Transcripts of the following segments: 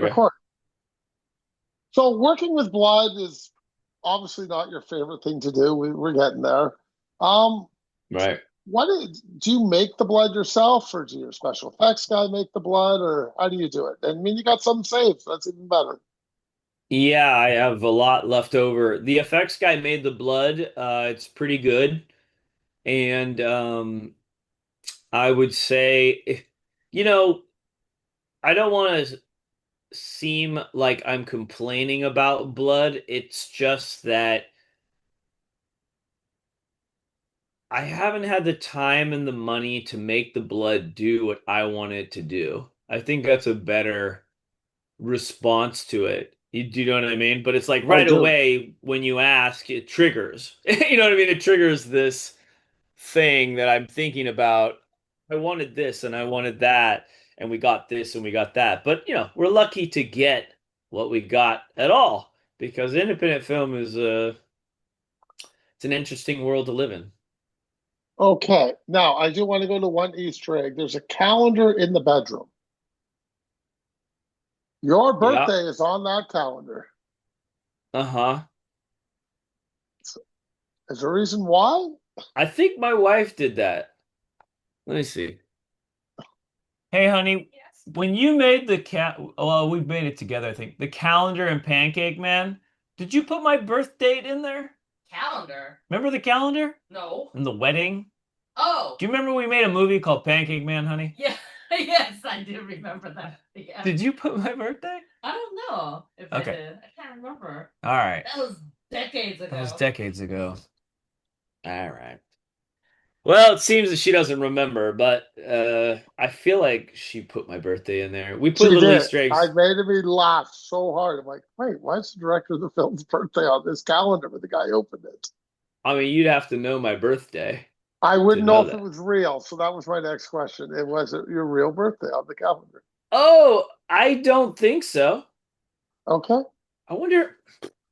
Of Okay. course. So working with blood is obviously not your favorite thing to do. We're getting there. Um, Right. do you make the blood yourself, or do your special effects guy make the blood, or how do you do it? I mean, you got some saved, so that's even better. Yeah, I have a lot left over. The effects guy made the blood. It's pretty good. And I would say, you know, I don't want to seem like I'm complaining about blood. It's just that I haven't had the time and the money to make the blood do what I want it to do. I think that's a better response to it. Do you know what I mean? But it's like I right do. away when you ask, it triggers. You know what I mean? It triggers this thing that I'm thinking about. I wanted this and I wanted that, and we got this and we got that. But we're lucky to get what we got at all because independent film is it's an interesting world to live in. Okay. Now, I do want to go to one Easter egg. There's a calendar in the bedroom. Your Yeah. birthday is on that calendar. Uh-huh. Is there a reason why? I think my wife did that. Let me see. Hey, honey, when you made well, we made it together, I think. The calendar and Pancake Man, did you put my birth date in there? Calendar? Remember the calendar? No. And the wedding? Oh, Do you remember we made a movie called Pancake Man, honey? yeah. Yes, I do remember that. Yeah. Did you put my birthday? I don't know if I Okay. did. I can't remember. All right. That was decades That was ago. decades ago. All right. Well, it seems that she doesn't remember, but I feel like she put my birthday in there. We put She little did. Easter I eggs. made me laugh so hard. I'm like, wait, why is the director of the film's birthday on this calendar when the guy opened it? I mean, you'd have to know my birthday I to wouldn't know know if it that. was real. So that was my next question. It was it your real birthday on the calendar. Oh, I don't think so. Okay. I wonder.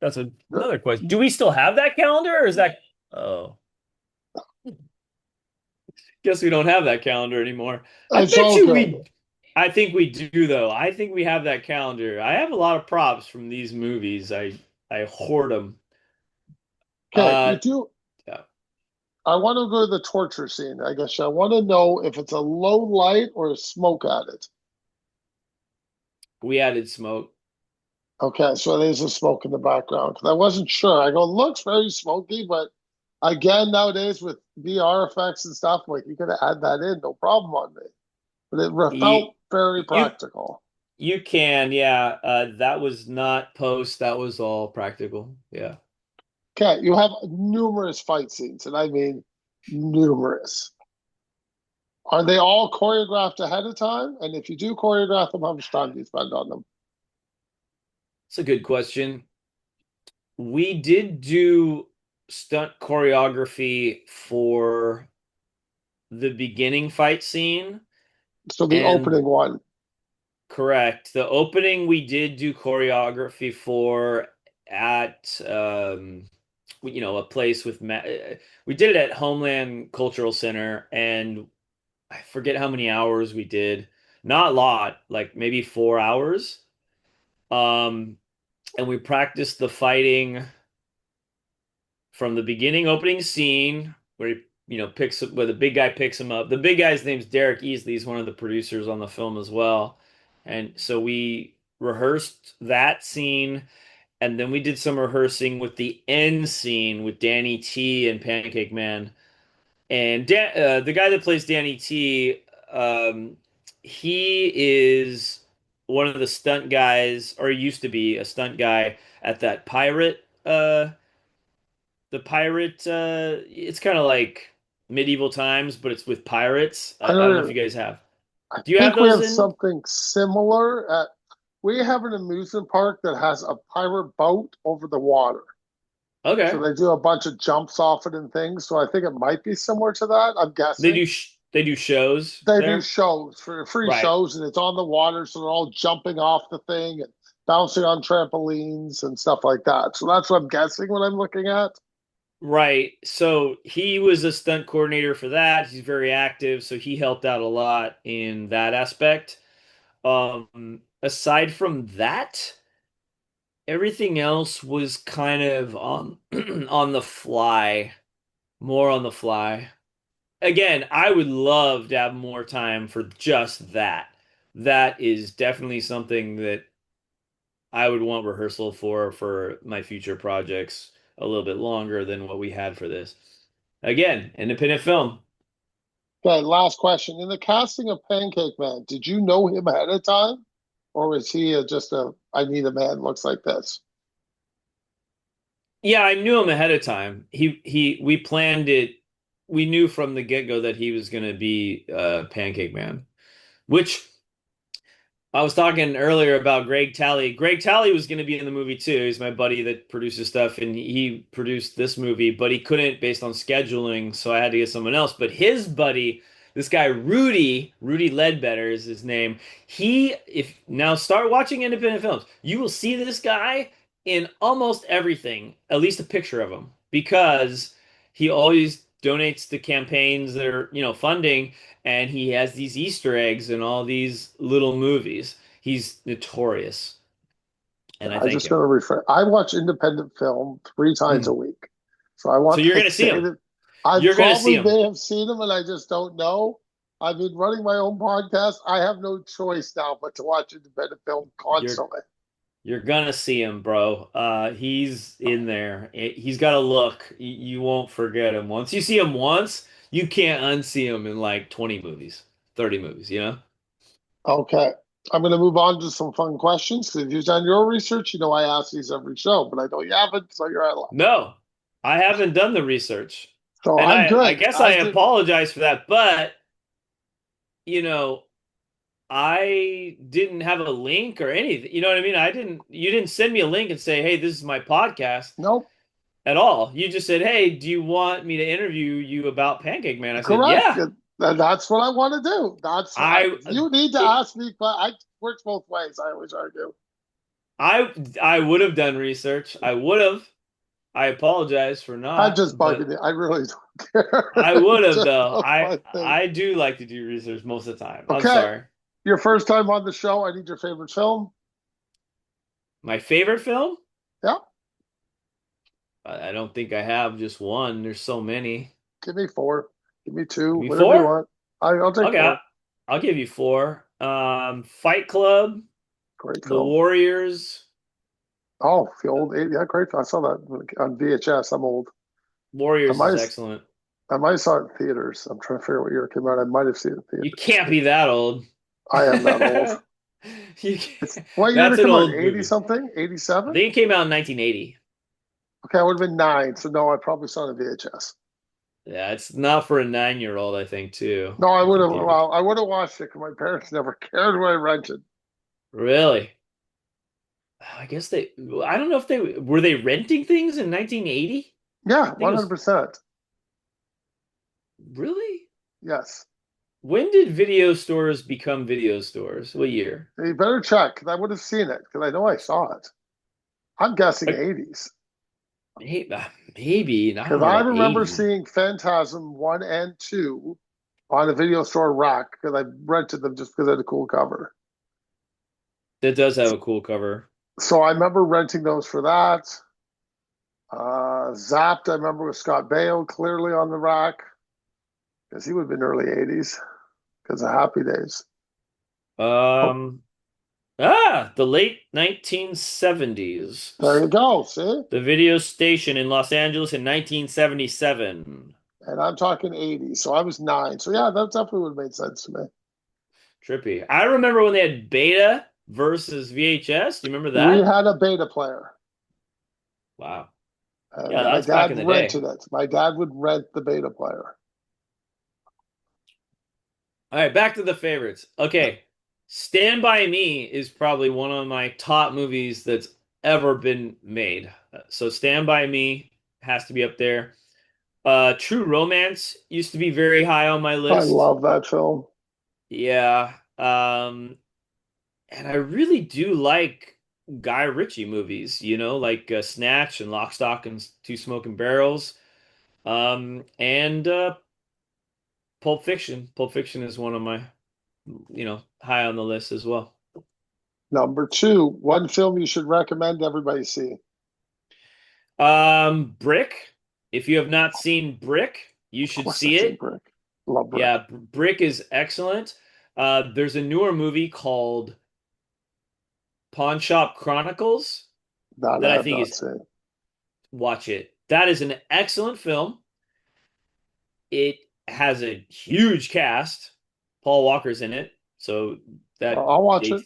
That's Good. another question. Do we still have that calendar, or is that? Oh, guess we don't have that calendar anymore. I It's bet all you good. we. I think we do though. I think we have that calendar. I have a lot of props from these movies. I hoard them. Okay, Uh, you do. yeah, I want to go to the torture scene. I guess I want to know if it's a low light or a smoke added. we added smoke. Okay, so there's a smoke in the background because I wasn't sure. I go, looks very smoky, but again, nowadays with VR effects and stuff, like you could add that in, no problem on me. But it You felt very you practical. you can, yeah. That was not post. That was all practical. Yeah. Okay, you have numerous fight scenes, and I mean numerous. Are they all choreographed ahead of time? And if you do choreograph them, how much time do you spend on them? It's a good question. We did do stunt choreography for the beginning fight scene, So the and opening one. correct. The opening we did do choreography for at a place with we did it at Homeland Cultural Center, and I forget how many hours we did. Not a lot, like maybe 4 hours. Um, and we practiced the fighting from the beginning opening scene where he picks up where the big guy picks him up. The big guy's name's Derek Easley. He's one of the producers on the film as well. And so we rehearsed that scene, and then we did some rehearsing with the end scene with Danny T and Pancake Man. And the guy that plays Danny T, he is one of the stunt guys, or he used to be a stunt guy at that pirate the pirate it's kind of like medieval times, but it's with pirates. I I don't know if you don't. guys have. I Do you have think we those have in? something similar at. We have an amusement park that has a pirate boat over the water. So Okay. they do a bunch of jumps off it and things. So I think it might be similar to that. I'm guessing. They do shows They do there? shows for free Right. shows, and it's on the water, so they're all jumping off the thing and bouncing on trampolines and stuff like that. So that's what I'm guessing when I'm looking at. Right. So he was a stunt coordinator for that. He's very active, so he helped out a lot in that aspect. aside from that, everything else was kind of on on the fly, more on the fly. Again, I would love to have more time for just that. That is definitely something that I would want rehearsal for my future projects a little bit longer than what we had for this. Again, independent film. Okay, last question. In the casting of Pancake Man, did you know him ahead of time? Or was he just a, I need a man looks like this? Yeah, I knew him ahead of time. We planned it. We knew from the get-go that he was going to be Pancake Man, which I was talking earlier about Greg Talley. Greg Talley was going to be in the movie too. He's my buddy that produces stuff, and he produced this movie, but he couldn't based on scheduling, so I had to get someone else. But his buddy, this guy Rudy Ledbetter is his name. If now start watching independent films, you will see this guy in almost everything, at least a picture of him, because he always donates to campaigns that are, funding, and he has these Easter eggs in all these little movies. He's notorious, and I I thank just him. gotta refer. I watch independent film 3 times a Hmm. week. So I So want you're to gonna see say him. that I You're gonna see probably him. may have seen him and I just don't know. I've been running my own podcast. I have no choice now but to watch independent film You're constantly. you're gonna see him, bro. He's in there. He's got a look. You won't forget him. Once you see him once, you can't unsee him in like 20 movies, 30 movies, you know? Okay. I'm going to move on to some fun questions because if you've done your research, you know I ask these every show, but I know you haven't, so you're out of luck. No, I haven't done the research. So And I'm I good. guess I As did, apologize for that, but you know, I didn't have a link or anything. You know what I mean? You didn't send me a link and say, "Hey, this is my podcast" nope, at all. You just said, "Hey, do you want me to interview you about Pancake Man?" I said, correct. "Yeah." That's what I want to do. I You need to it, ask me, but I works both ways. I always argue. I would have done research. I would have. I apologize for I'm not, just bugging but you. I really don't care. I would It's have just though. a fun thing. I do like to do research most of the time. I'm Okay. sorry. Your first time on the show. I need your favorite film. My favorite film? Yeah. I don't think I have just one. There's so many. Give me four. Give me two. Give me Whatever you four? want. I'll take Okay, four. I'll give you four. Fight Club, Great The film. Warriors. Oh, the old, yeah, great. I saw that on VHS. I'm old. I Warriors might is have, excellent. I might have saw it in theaters. I'm trying to figure out what year it came out. I might have seen it in You theaters. can't be that old. I am that old. What year That's did it an come out? old 80 movie. something? I 87? think it came out in 1980. Okay, I would have been nine. So no, I probably saw it in VHS. Yeah, it's not for a 9-year-old, I think, too. No, I I would think have. they would. Well, I would have watched it because my parents never cared what I rented. Really? I guess I don't know if were they renting things in 1980? Yeah, I think it was, 100%. really? Yes. When did video stores become video stores? What year? You better check because I would have seen it because I know I saw it. I'm guessing Like, 80s maybe, I don't because know I about remember 80s. seeing Phantasm 1 and 2 on a video store rack because I rented them just because they had a cool cover. That does have a cool cover. So I remember renting those for that. Zapped, I remember with Scott Baio clearly on the rack because he would have been early 80s because of Happy Days. Oh, Um, the late 1970s. there you go. See? The video station in Los Angeles in 1977. And I'm talking 80s. So I was nine. So yeah, that definitely would have made sense to me. Trippy. I remember when they had Beta versus VHS. Do you remember We that? had a beta player. Wow. Yeah, And my that's back dad in the day. rented it. My dad would rent the beta player. All right, back to the favorites. Okay, Stand By Me is probably one of my top movies that's ever been made. So Stand By Me has to be up there. True Romance used to be very high on my I list. love that film. Yeah. And I really do like Guy Ritchie movies, like Snatch and Lock, Stock, and Two Smoking Barrels. And Pulp Fiction. Pulp Fiction is one of my, high on the list as well. Number two, one film you should recommend everybody see. Brick. If you have not seen Brick, you Of should course, I've see seen it. Brick. Love Brick. Yeah, Brick is excellent. There's a newer movie called Pawn Shop Chronicles That that I I have think not is seen. watch it. That is an excellent film. It has a huge cast. Paul Walker's in it, so that I'll watch it.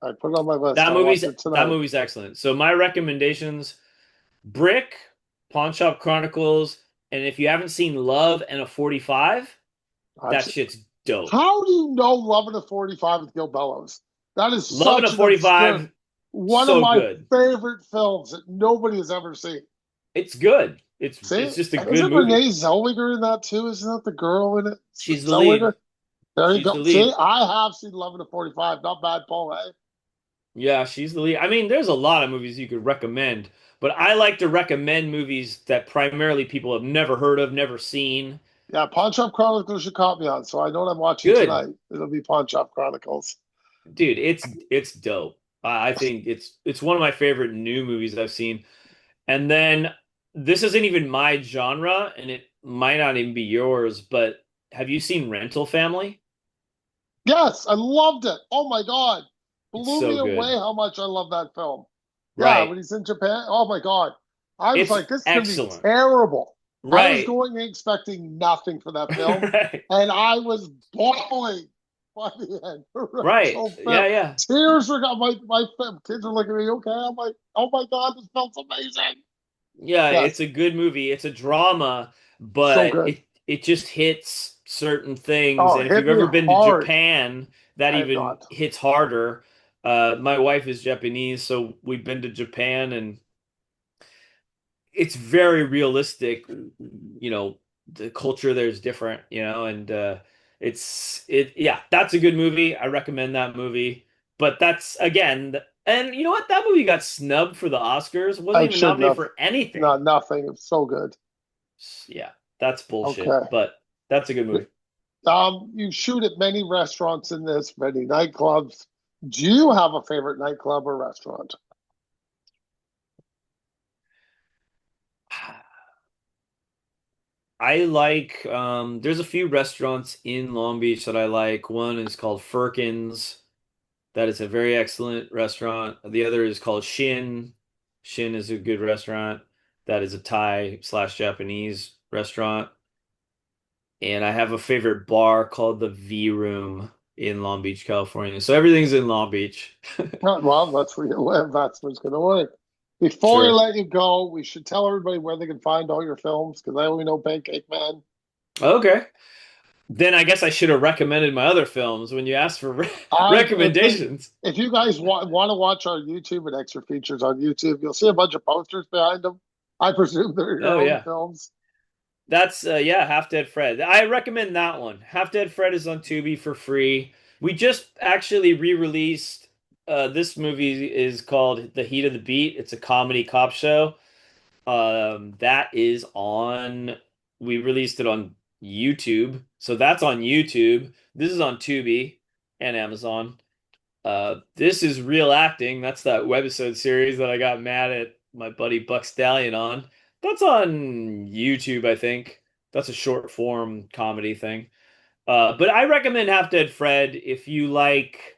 they, I put it on my list. I'll watch it that tonight. movie's excellent. So my recommendations: Brick, Pawn Shop Chronicles, and if you haven't seen Love and a 45, I've that seen, shit's dope. how do you know Loving a 45 with Gil Bellows? That is Love and a such an obscure, 45, one of so my good. favorite films that nobody has ever seen. It's good. See, It's just a and good isn't movie. Renee Zellweger in that too? Isn't that the girl in it? She's the Zellweger? lead. There you She's the go. See, lead. I have seen Loving a 45. Not bad, Paul. Eh? Yeah, she's the lead. I mean, there's a lot of movies you could recommend, but I like to recommend movies that primarily people have never heard of, never seen. Yeah, Pawn Shop Chronicles you caught me on, so I know what I'm watching Good. tonight. It'll be Pawn Shop Chronicles. Dude, it's dope. I think it's one of my favorite new movies I've seen. And then this isn't even my genre, and it might not even be yours, but have you seen Rental Family? Yes, I loved it. Oh my God. It's Blew me so away good. how much I love that film. Yeah, Right. when he's in Japan. Oh my God. I was It's like, this is going to be excellent. terrible. I was Right. going in expecting nothing for that film, Right. and I was bawling by the end. Right. So Yeah, yeah. tears were got my kids are looking at me, okay? I'm like, oh my God, this film's amazing. Yeah, Yes, it's a good movie. It's a drama, so but good. it just hits certain things. Oh, And it if hit you've me ever been to hard. Japan, that I have even not. hits harder. My wife is Japanese, so we've been to Japan and it's very realistic. The culture there's different, and yeah, that's a good movie. I recommend that movie. But that's again, and you know what? That movie got snubbed for the Oscars. It wasn't I even shouldn't nominated have. for anything. Not nothing. It's so good. Yeah, that's bullshit. Okay. But that's a good movie. You shoot at many restaurants in this, many nightclubs. Do you have a favorite nightclub or restaurant? I like there's a few restaurants in Long Beach that I like. One is called Firkins. That is a very excellent restaurant. The other is called Shin. Shin is a good restaurant. That is a Thai slash Japanese restaurant. And I have a favorite bar called the V Room in Long Beach, California. So everything's in Long Beach. Well, that's where you live. That's what's going to work. Before we Sure. let you go, we should tell everybody where they can find all your films because I only know Pancakeman. Okay. Then I guess I should have recommended my other films when you asked for recommendations. If you guys want to watch our YouTube and extra features on YouTube, you'll see a bunch of posters behind them. I presume they're your Oh own yeah. films. That's yeah, Half Dead Fred. I recommend that one. Half Dead Fred is on Tubi for free. We just actually re-released this movie is called The Heat of the Beat. It's a comedy cop show. That is on we released it on YouTube. So that's on YouTube. This is on Tubi and Amazon. This is Real Acting. That's that webisode series that I got mad at my buddy Buck Stallion on. That's on YouTube, I think. That's a short form comedy thing. But I recommend Half Dead Fred if you like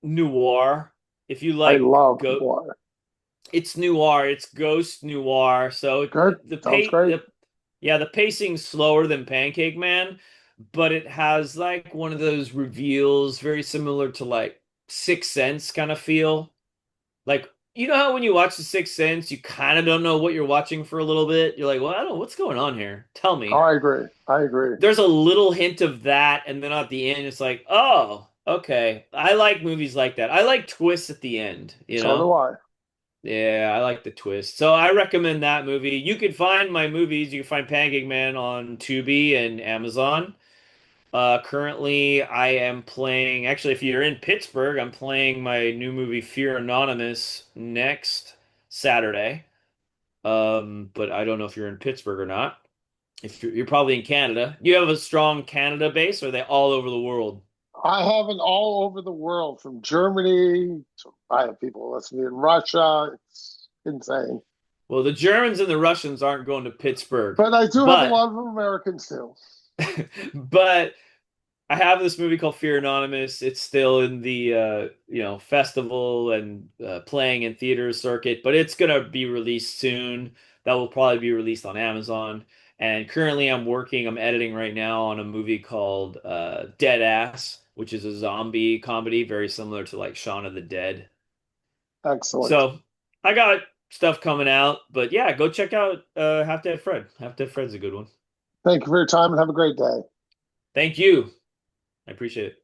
noir. If you I like love go, noir. it's noir. It's ghost noir. So Good. the Sounds pay, great. yeah, the pacing's slower than Pancake Man, but it has like one of those reveals very similar to like Sixth Sense kind of feel. Like, you know how when you watch The Sixth Sense, you kind of don't know what you're watching for a little bit? You're like, well, I don't know what's going on here. Tell Oh, me. I agree. I agree. There's a little hint of that, and then at the end, it's like, oh, okay. I like movies like that. I like twists at the end, you So know? do I. Yeah, I like the twist. So I recommend that movie. You can find my movies. You can find Pancake Man on Tubi and Amazon. Currently, I am playing. Actually, if you're in Pittsburgh, I'm playing my new movie Fear Anonymous next Saturday. But I don't know if you're in Pittsburgh or not. If you're probably in Canada, you have a strong Canada base, or are they all over the world? I have it all over the world, from Germany to I have people listening in Russia. It's insane. Well, the Germans and the Russians aren't going to Pittsburgh, But I do have a but lot of Americans too. but I have this movie called Fear Anonymous. It's still in the festival and playing in theater circuit, but it's gonna be released soon. That will probably be released on Amazon. And currently, I'm editing right now on a movie called Dead Ass, which is a zombie comedy, very similar to like Shaun of the Dead. Excellent. So I got stuff coming out, but yeah, go check out Have to Have Fred. Have to Have Fred's a good one. Thank you for your time and have a great day. Thank you. I appreciate it.